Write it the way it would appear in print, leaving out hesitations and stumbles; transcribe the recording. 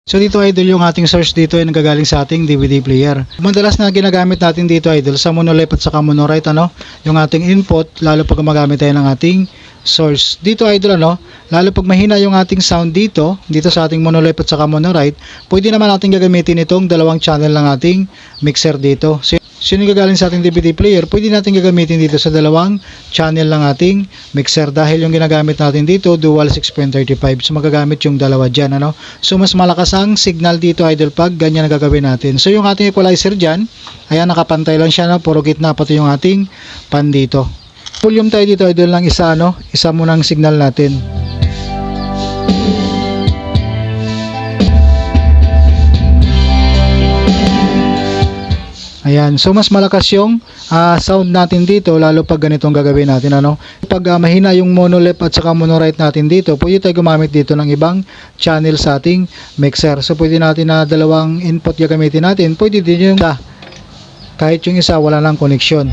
So dito idol, yung ating source dito ay nagagaling sa ating DVD player. Madalas na ginagamit natin dito idol sa monolith at saka monorite, yung ating input, lalo pag gumagamit tayo ng ating source. Dito idol, lalo pag mahina yung ating sound dito sa ating monolith at saka monorite, pwede naman natin gagamitin itong dalawang channel ng ating mixer dito. So yung gagaling sa ating DVD player, pwede natin gagamitin dito sa dalawang channel ng ating mixer dahil yung ginagamit natin dito dual 6.35. So magagamit yung dalawa dyan, So mas malakas ang signal dito idol pag ganyan na gagawin natin. So yung ating equalizer dyan, ayan, nakapantay lang siya, puro gitna pati yung ating pan dito. Volume tayo dito idol ng isa, isa muna ang signal natin. Ayan, so mas malakas yung sound natin dito lalo pag ganitong gagawin natin, Pag mahina yung monolith at saka monorite natin dito, pwede tayo gumamit dito ng ibang channel sa ating mixer. So pwede natin na dalawang input gagamitin natin, pwede din yung kahit yung isa wala nang connection.